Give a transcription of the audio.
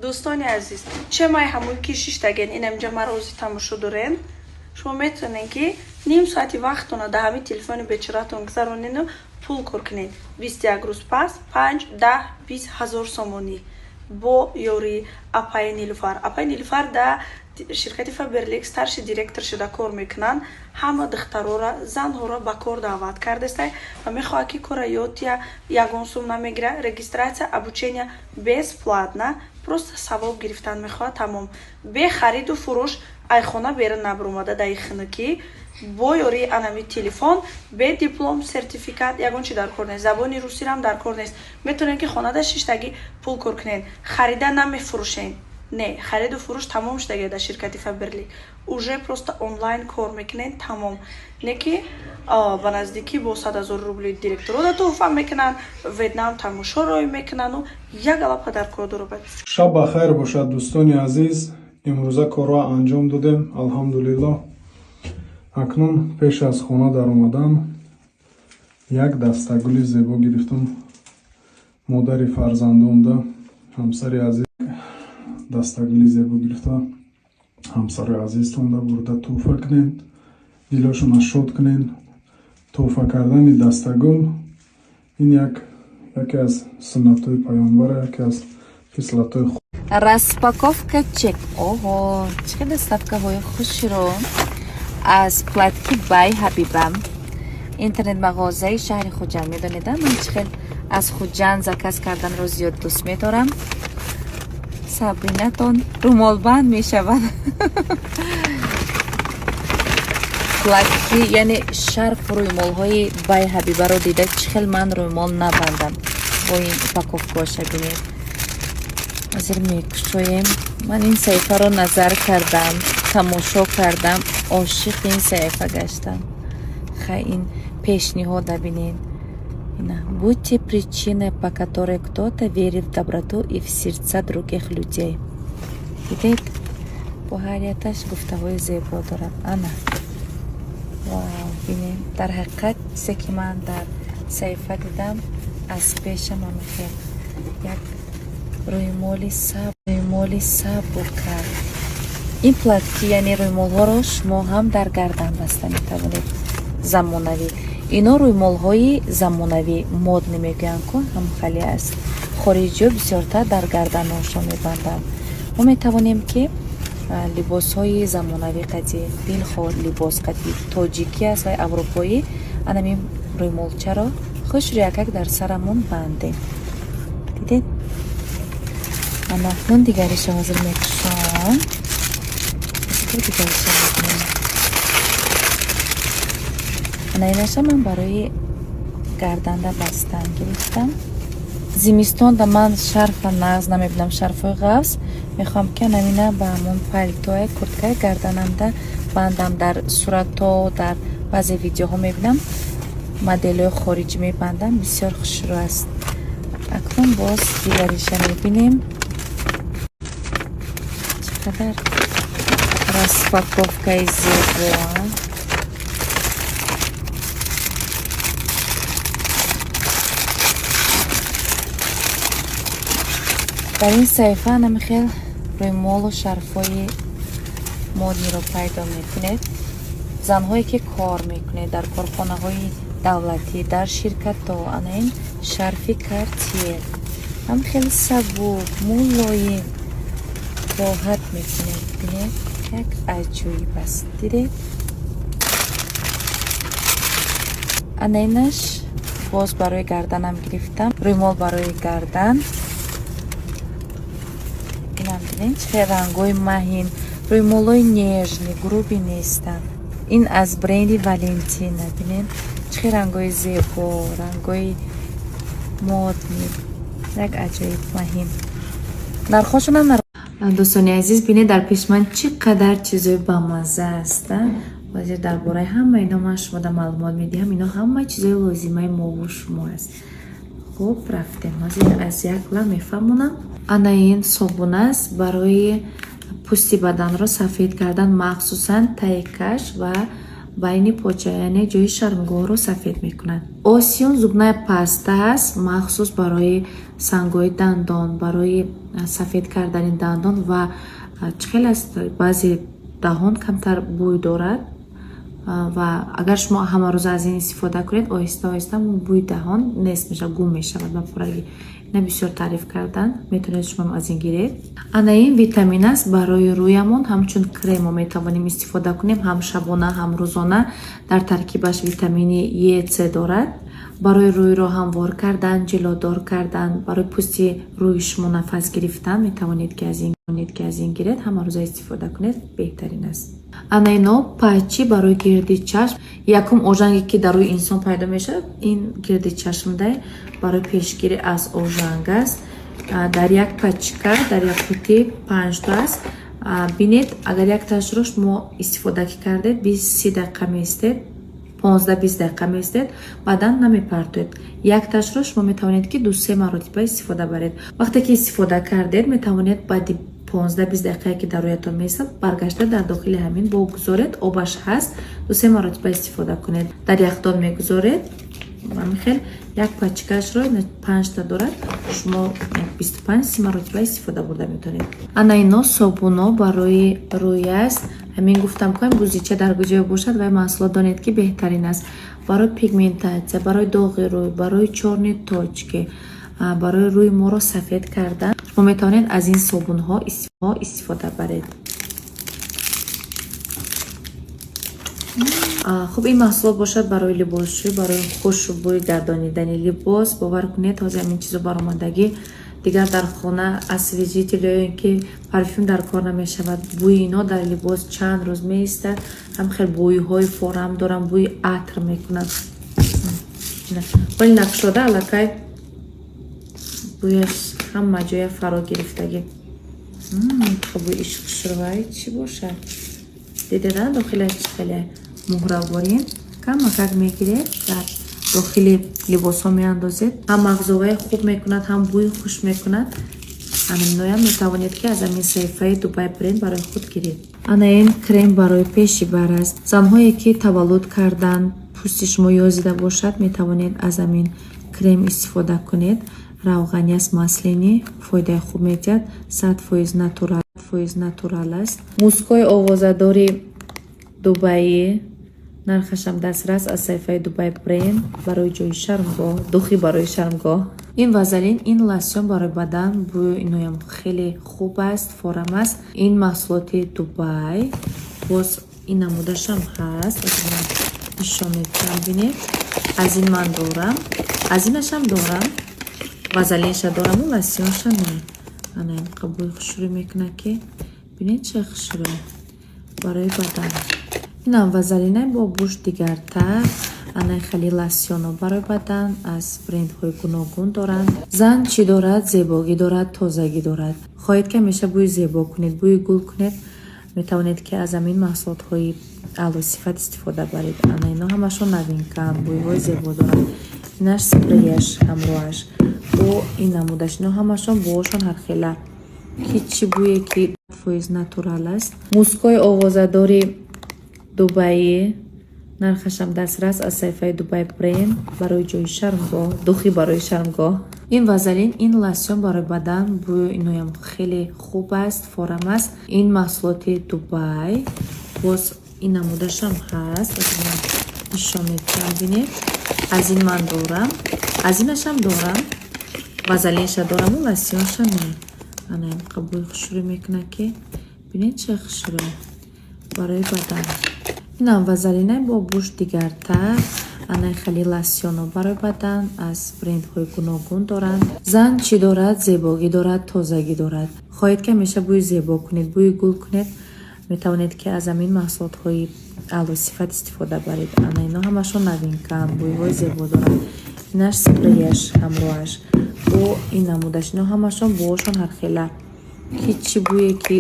دوستانی عزیز چه مای همون کشش تگین اینم جمع روزی تماشا دارین شما میتونین که نیم ساعتی وقتونه ده همین تلفن بیچاره‌تون گذرونین و پول کار کنین 21 روز پس 5 10 20 هزار سومونی با یوری اپای نیلوفر در شرکت فابرلیکس старший دایرکتور شده کار میکنن همه دخترها را زنها را به کار دعوت کرده است و میخواد که کار یاد یا یگان سوم نمیگیره رجیستراcja обучение бесплатно просто ثواب گرفتن میخواد تمام به خرید و فروش ای خونه بیرون نبروماده در خونه که با یوری انمی تلفن به دیپلم سرتیفیکات یگان چی در کار نیست زبانی روسی هم در کار نیست میتونین که خونه داشتگی پول کار کنین خریدن نمیفروشین نه خرید و فروش تمام شده در شرکت فابرلیک уже просто онлайн کار میکنین تمام نه که به نزدیکی با 100,000 روبل دایرکتور را توفا میکنن ویتنام تماشا روی میکنن و یک گلپ در کار رو بد شب بخیر باشد دوستانی عزیز امروزه کارها انجام دادیم الحمدلله اکنون پیش از خانه در اومدم یک دستگل زیبا گرفتم مادر فرزندم ده همسر عزیز دستگل زیبا گرفته همسر عزیزتون ده برده توفه کنین دلشون شاد کنین توفه کردن دستگل این یکی از سنت های پیامبر یکی از خصلت های Распаковка чек. Ого, чекай доставковой хуширо از платки бай ҳабибам интернет-мағозаи шаҳри хуҷанд. медонида ман чӣ хел аз хуҷанд заказ карданро зиёд дӯст медорам. сабринатон румолбанд мешавад. платки яъне шарф румолҳои бай ҳабибаро дида чӣ хел ман румол набандам бо ин упаковкаша бинед. ҳозир мекушоем. ман ин саҳифаро назар кардам тамошо кардам عاشق این صحیفه گشتم. این پیشنهاد ببینید. Будьте причиной, по которой кто-то верит в доброту и в сердца других людей. Видите? Бухарияташ гуфтаҳои зебо дорад. ана. Вау, бинед. дар ҳақиқат чизе ки ман дар саҳифа дидам аз пешам омехел. як рӯймоли сабр кард. این платки яъне рӯймолҳоро шумо ҳам дар гардан баста метавонед. замонавӣ ино рӯймолҳои замонавӣ модни мегӯянд ку ҳам хали аст. хориҷиё бисёртар дар гарданошон мебанданд. мо метавонем ки либосҳои замонавӣ қади дилхор либос қади тоҷикӣ аст ва аврупоӣ анамин рӯймолчаро хушрӯякак дар сарамон бандем. дидед ана нун дигариша ҳозир мекушам. найнаша ман барои гарданда бастан гирифтам. зимистон да ман шарфа нағз намебинам шарфои ғафс мехоҳам ки намина ба ҳамон палитои курткаи гардананда бандам. дар суратҳо дар баъзе видеоҳо мебинам моделҳои хориҷӣ мебандам бисёр хушрӯ аст. акнун боз дигариша мебинем. чӣ қадар распаковкаи зебо. дар ин саҳифа намихел рӯймолу шарфҳои модниро пайдо мекунед. занҳое ки кор мекунед дар корхонаҳои давлатӣ дар ширкатҳо ана ин шарфи картиер ҳам хеле сабук мулоим роҳат мекунед. бинед як аҷоиб аст. дидед анаинаш боз барои гарданам гирифтам. рӯймол барои гардан. инам дидед чӣ хел рангҳои маҳин рӯймолҳои нежни груби нестанд. ин аз бренди валентина. бинед чӣ хел рангҳои зебо рангҳои модни як аҷоиб маҳин. нархошонам дӯстони азиз бинед дар пеши ман чӣ қадар чизои бамазза аст. ҳозир дар бораи ҳама ино ман шумода маълумот медиҳам. ино ҳама чизои лозимаи мову шумо аст. хуб рафтем. ҳозир аз як ла мефаҳмонам. ана ин собун аст барои пӯсти баданро сафед кардан махсусан тайкаш ва байни поча яъне ҷои шармгоҳро сафед мекунад. Осион зубнаи паста аст, махсус барои сангои дандон, барои сафед кардани дандон ва чихел аст баъзе даҳон камтар бӯй дорад ва агар шумо ҳама рӯза аз ин истифода кунед оҳиста оҳиста бӯи даҳон нест мешавад, гум мешавад ба пуррагӣ. ина бисёр таъриф кардан, метавонед шумо аз ин гиред. Ана ин витамин аст барои рӯямон, ҳамчун кремо метавонем истифода кунем, ҳам шабона, ҳам рӯзона. Дар таркибаш витамини Е, С дорад. барои рӯйро ҳамвор кардан, ҷилодор кардан, барои пӯсти рӯи шумо нафас гирифтан метавонед ки аз ин гиред, ҳама рӯза истифода кунед, беҳтарин аст. ана ино пачи барои гирди чашм. Якум ожанге ки дар рӯи инсон пайдо мешавад, ин гирди чашмдай барои пешгирӣ аз ожанг аст. дар як пачка, дар як қутӣ 5 та аст. бинед, агар як ташро шумо истифода кардед, 20-30 дақиқа меистед, 15-20 дақиқа меистед, баъдан намепартоед. Як ташро шумо метавонед ки 2-3 маротиба истифода баред. вақте ки истифода кардед, метавонед баъди 15-20 дақиқае ки дар рӯятон меистад, баргашта дар дохили ҳамин бо гузоред, обаш ҳаст, 2-3 маротиба истифода кунед. дар яхдон мегузоред, ҳамин як пачкашро 5 та дорад, шумо 25-30 маротиба истифода бурда метавонед. ана ино собуно барои рӯй аст. ҳамин гуфтам ки бузича дар гуҷоя бошад ва маҳсулот донед ки беҳтарин аст барои пигментатсия, барои доғи рӯй, барои чорни точки, барои рӯи моро сафед кардан шумо метавонед аз ин собунҳо истифода баред. хуб, ин маҳсулот бошад барои либосшӯй, барои хушбӯй гардонидани либос. бовар кунед ҳозир ҳамин чизо баромадагӣ. дигар дар хона освежители ё ин ки парфюм дар кор намешавад. бӯи ино дар либос чанд рӯз меистад. ҳам хел бӯйҳои форам дорам, бӯи атр мекунад. вале накшода аллакай бӯяш ҳама ҷоя фаро гирифтагӣ. бӯи ишқшурвай чӣ бошад? дидеда дохилаш чӣ хеле муҳравборин камакак мегиред, дар дохили либосҳо меандозед, ҳам мағзоваи хуб мекунад, ҳам бӯи хуш мекунад. ҳаминоям метавонед ки аз ҳамин саҳифаи Дубай бренд барои худ гиред. ана ин крем барои пеши бар аст. занҳое ки таваллуд кардан, пӯсти шумо ёзида бошад, метавонед аз ҳамин крем истифода кунед. равғани аст маслини, фоидаи хуб медиҳад, 100% натурал аст. мускои овозадори Дубайи, нархашам дастрас аз саҳифаи Дубай бренд барои ҷои шармгоҳ, духи барои шармгоҳ. ин вазалин, ин лосьон барои бадан, бӯи иноям хеле хуб аст, форам аст. ин маҳсулоти Дубай, боз ин намудашам ҳаст, нишон медиҳам, бинед. аз ин ман дорам, аз инашам дорам, вазалинша дорам, лосьонша не. ана ин қабуи хушрӯй мекунад ки бинед чӣ хушрӯй барои бадан. инам вазалинай бо буш дигартар. ана хеле лосьёно барои бадан аз брендҳои гуногун доранд. зан чӣ дорад? Зебогӣ дорад, тозагӣ дорад. хоҳед ки ҳамеша бӯи зебо кунед, бӯи гул кунед, метавонед ки аз ҳамин маҳсулотҳои аълосифат истифода баред. ана ино ҳамашон новинкаам, бӯйҳои зебо доранд. инаш спреяш ҳамроҳаш бо ин намудаш, ино ҳамашон боошон ҳархела ҳичи бӯе ки 100% натурал аст. мускои овозадори Дубайи, нархашам дастрас аз саҳифаи Дубай бренд барои ҷои шармгоҳ, духи барои шармгоҳ. ин вазалин, ин лосьон барои бадан, бӯи иноям хеле хуб аст, форам аст. ин маҳсулоти Дубай, боз ин намудашам ҳаст, нишон медиҳам, бинед. аз ин ман дорам, аз инашам дорам, вазалинша дорам, лосьонша не. ана ин қабуи хушрӯй мекунад ки бинед чӣ хушрӯй барои бадан. инам вазалинай бо буш дигартар. ана хеле лосьёно барои бадан аз брендҳои гуногун доранд. зан чӣ дорад? Зебогӣ дорад, тозагӣ дорад. хоҳед ки ҳамеша бӯи зебо кунед, бӯи гул кунед, метавонед ки аз ҳамин маҳсулотҳои аълосифат истифода баред. ана ино ҳамашон новинкаам, бӯйҳои зебо доранд. инаш спреяш ҳамроҳаш бо ин намудаш, ино ҳамашон боошон ҳархела ҳичи бӯе ки